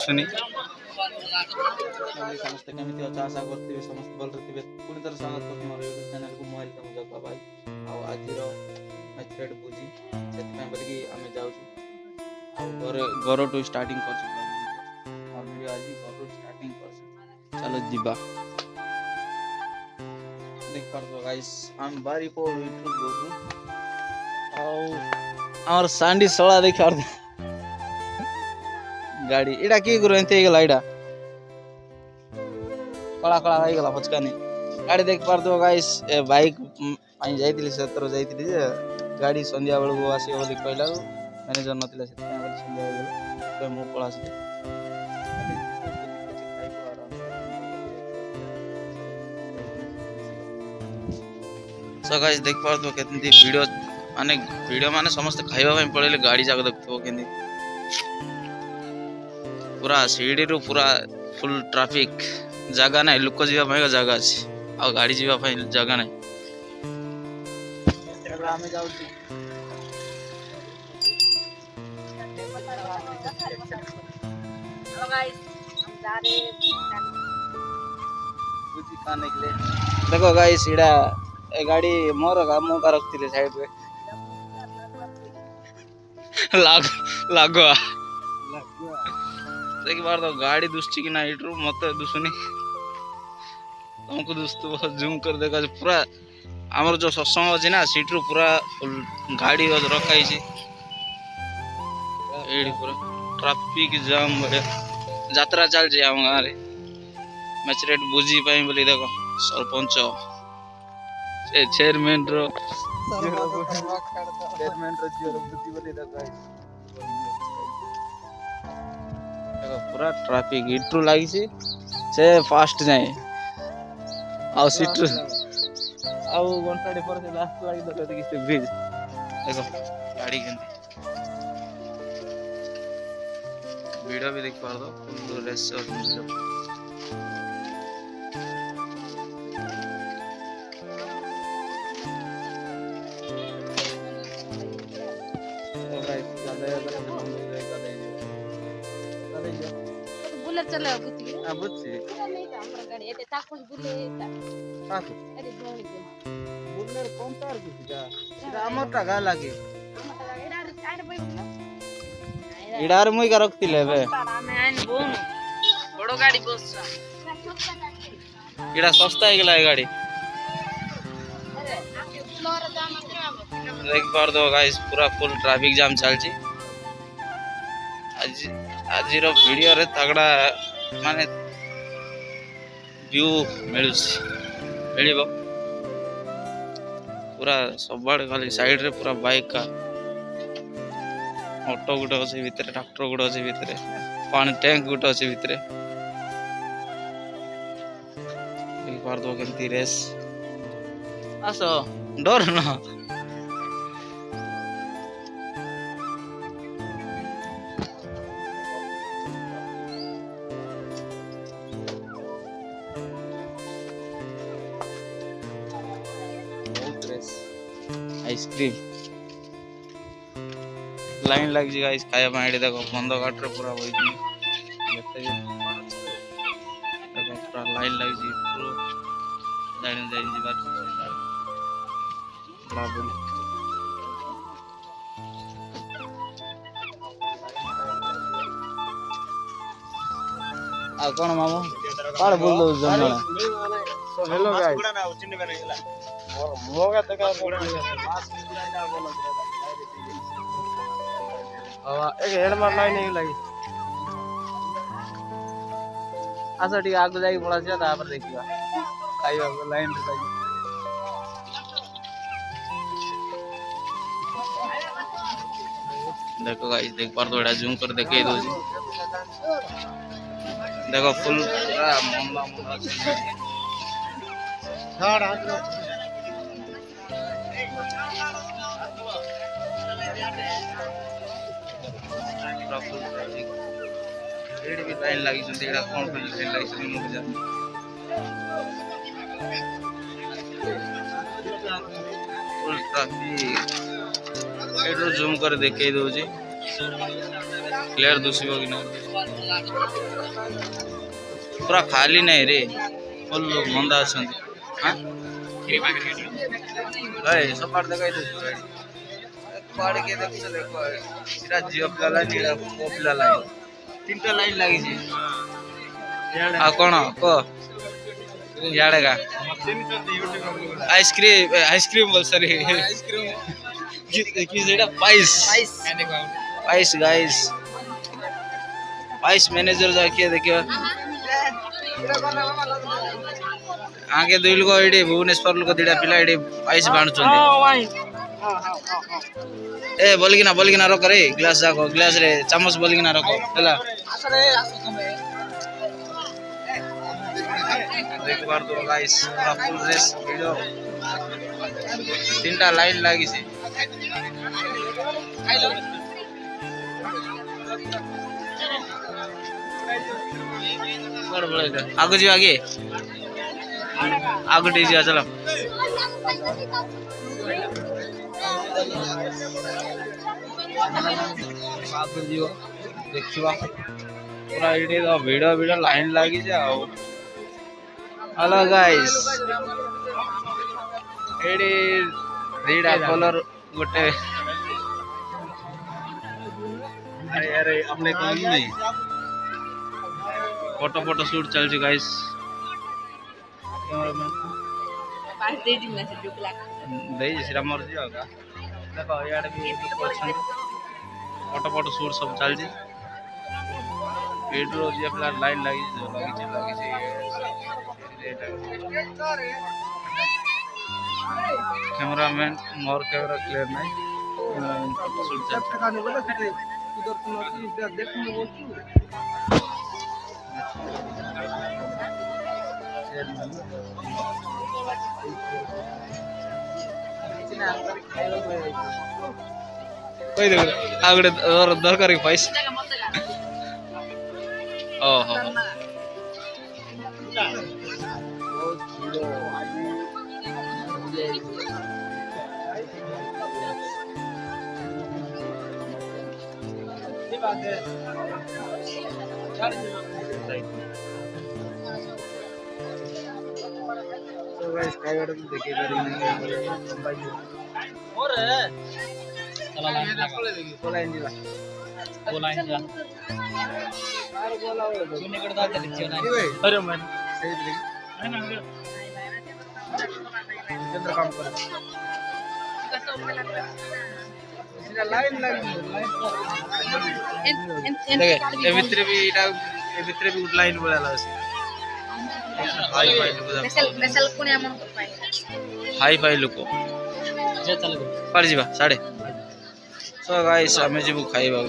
सुनी समस्त केमिति अच्छा आशा करथिबे समस्त भल रहिबे पुनी तरह स्वागत करथि मोर YouTube चैनल को मोबाइल तम जगह भाई आ आज रो मैच रेड बुझी सेत में बलकी हमें जाउ घर टू स्टार्टिंग कर और वीडियो आज घर टू स्टार्टिंग कर चलो जीवा देख पर दो गाइस हम बारी को यूट्यूब गो और सांडी सोला देख और गाड़ी इडा की गुरु एंते गला इडा कला कला आई गला फचकानी गाड़ी देख पार दो गाइस ए बाइक आई जाइतिली सतर जाइतिली जे गाड़ी संध्या बेल को आसी बोली कहला मैनेजर नतिला से संध्या बेल तो मु पळा से सो गाइस देख पार दो केतनी वीडियो माने समस्त खाइबा पई पळेले गाड़ी जाग देखतो केनी पूरा सीडी रो पूरा फुल ट्रैफिक जगह ना लोक जीवा भाई जगह अछि आ गाड़ी जीवा भाई जगह ना हमें जाउ छी हेलो गाइस हम जा रहे बुझी का निकले देखो गाइस इडा ए गाड़ी मोर मो का रखतिले साइड पे लागो देखि बार तो गाड़ी दुष्टी कि ना इट्रू मत दुसुनी तुमको दोस्तों जूम कर देखा पूरा हमर जो सत्संग अछि ना सीटरू पूरा फुल गाड़ी रखाई छी एडी पूरा ट्रैफिक जाम बड़े यात्रा चल जे हम गां रे मैच रेट बुझी पाई बोली देखो सरपंच से चेयरमैन रो जीरो बुद्धि बोली देखो पूरा ट्रैफिक इट्रू लागी छी से फास्ट जाए आ सीट आ घंटाडी पर से लास्ट लागी देखो देखि ब्रिज देखो गाड़ी केंती वीडियो भी देख पार दो फुल रेस और बुलेट चले बुझी हां बुझी नहीं तो हमरा गाड़ी एते ताकुल बुलेट ताकु अरे जोई बुलेट कौन तार किछा सीधा हमरटा गा लागे हमरटा एडा पे इडार मुई का रखतिले बे मैं आइन बोन बड़ो गाड़ी बससा इडा सस्ता है गेला गाड़ी अरे आके फ्लोर जाम करे देख पार दो गाइस पूरा फुल ट्रैफिक जाम चलची आज रो वीडियो रे तगड़ा माने व्यू मिलिबो पूरा सबड़ खाली साइड रे पूरा बाइक का ऑटो गुडो अछि भीतर ट्रैक्टर गुडो अछि भीतर पानी टैंक गुडो अछि भीतर एक बार दो केंती रेस आसो डर ना आइसक्रीम लाइन लग जी गाइस खाया पाए देखो बंद घाट रे पूरा होई जते देखो पूरा लाइन लग जी पूरा लाइन जाई जी बात बाबू आ कोन मामू पाड़ बोल दो जन्ना सो हेलो गाइस मोगा तक एक हेड मार लाइन नहीं लगी आसा ठीक आगो जाई पड़ा छ तापर देखिबा खाइबा लाइन रे लगी देखो गाइस देख पर थोड़ा जूम कर देखे दो जी देखो फुल पूरा मोहल्ला मोहल्ला झाड़ हाथ एडी भी लाइन लागी छ एडा कोन पे लाइन लागी छ मु जा फुल ट्रैफिक एडो जूम कर देखे दो जी प्लेयर दूसरी होगी ना पूरा खाली नहीं रे फुल मंदा अछंती हां भाई सब बार देखाई दे पाड़े के देख चले को सीधा जियो प्ला नीला कोपला लाइन तीनटा लाइन लागी छी आ कोन को याडे का आइसक्रीम बोल सरी आइसक्रीम की जेडा पाइस गाइस पाइस मैनेजर जाके देखियो आगे दुइल को एडी भुवनेश्वर को दिडा पिला एडी पाइस बाणचोंदी ए बोलगिना रखो रे ग्लास जाको ग्लास रे चम्मच बोलगिना रखो हला देख बार तो गाइस पूरा फुल रेस वीडियो तीनटा लाइन लागी छी आगे जी आगे जा चलो आगे जी देखिबा पूरा एडी वीडियो लाइन लागी जाओ हेलो गाइस एडी रीडा कलर गोटे अरे अपने काम नहीं फोटो शूट चल छी गाइस कैमरामैन पास दे दी मैसेज जो ब्लैक दे सिरा मर्जी होगा देखो यार भी फोटो शूट सब चल छी वीडियो जे फ्लैट लाइन लगी कैमरामैन मोर कैमरा क्लियर नहीं फोटो शूट चल इधर तुम देखो बोलती कोई देखो आगड़े और दरकार के पैसा ओहो तो गाइस काइवड़ तो देखे करी और चला लाइन दिला यार बोला सुने करता चली ना अरे मन सही है ना चंद्र काम कर सीधा लाइन ए मित्र भी गुड लाइन बोला स्पेशल कोने अमन हाई फाई लोक जे चल पर जीवा साडे सो गाइस हमें जीबू खाइबा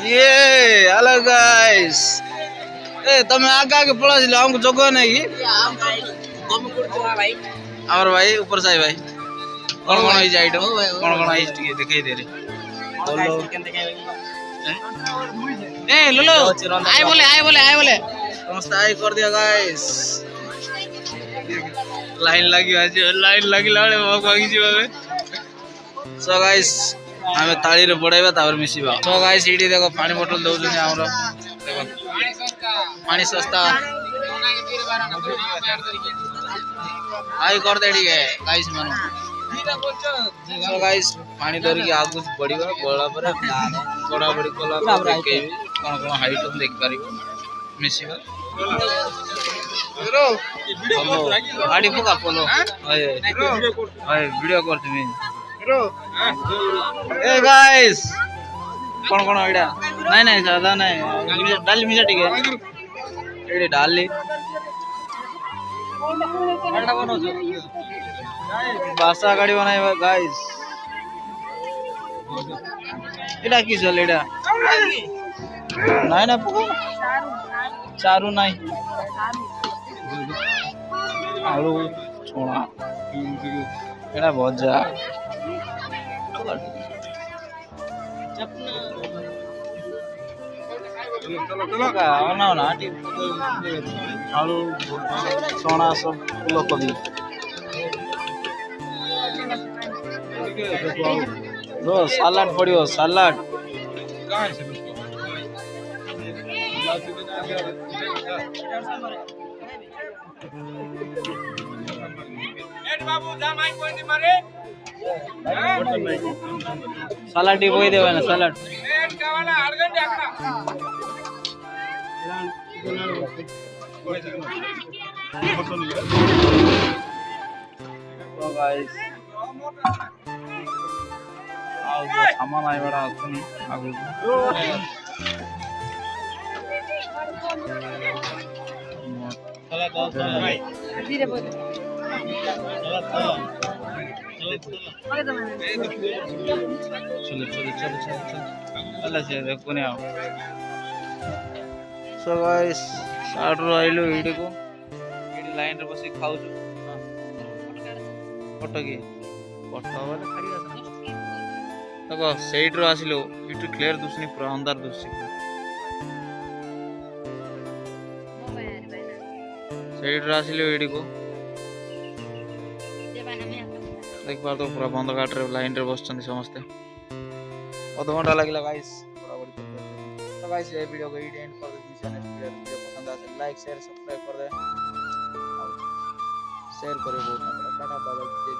ये हेलो गाइस ए तमे आगे पळा दिलो हमको जगह नहीं की हम करतो भाई और भाई ऊपर से भाई कौन आई आइटम कौन आई दिखाई दे रे बोलो ए लोलो आए बोले समस्त आई कर दिया गाइस लाइन लगी लाड़े भागी जीवा सो गाइस हमें ताली रे पड़ेबा तापर मिसीबा सो गाइस इडी देखो पानी बोतल दउ जने हमरो देखो पानी सस्ता आई कर देडी है गाइस मानो सो गाइस पानी धर के आगु बढ़िबा गोला पर गोड़ा बड़ी कोला देखे कोन हाइट हम देख पारिबो मिसीबा रो आडी फुका पोलो हाय वीडियो करती मी रो ए गाइस कौन एडा नहीं सादा नहीं डाली मिसा ठीक है एडी डाली एडा बनो बासा गाड़ी बनाइबा गाइस एडा की चल एडा नहीं पको चारू नहीं आलू छोड़ा एडा भजा आलू छोड़ा सब लोग ब्रो सलाड पड़ियो सलाड सलाड टी పోయి దేవన సలాడ్ तो गाइस आओ जो सामान आए बड़ा सुन आगु धीरे बोल चलो चलो चलो चलो चलो से देखो ने आओ सो गाइस साडरो आइलो इडी को इडी लाइन रे बसी खाउ छु फोटो की फोटो वाला खड़ी आस देखो सेट रो आसिलो इटु क्लियर दुसनी पूरा अंदर दुसनी सेट रो आसिलो इडी को देख पार तो पूरा बंद घाट रे लाइन रे बसचंदी समस्ते अध घंटा लागला गाइस पूरा बड़ी तो गाइस ये वीडियो को एंड कर दे चैनल वीडियो पसंद आए लाइक शेयर सब्सक्राइब कर दे शेयर करे बहुत टाटा बाय बाय।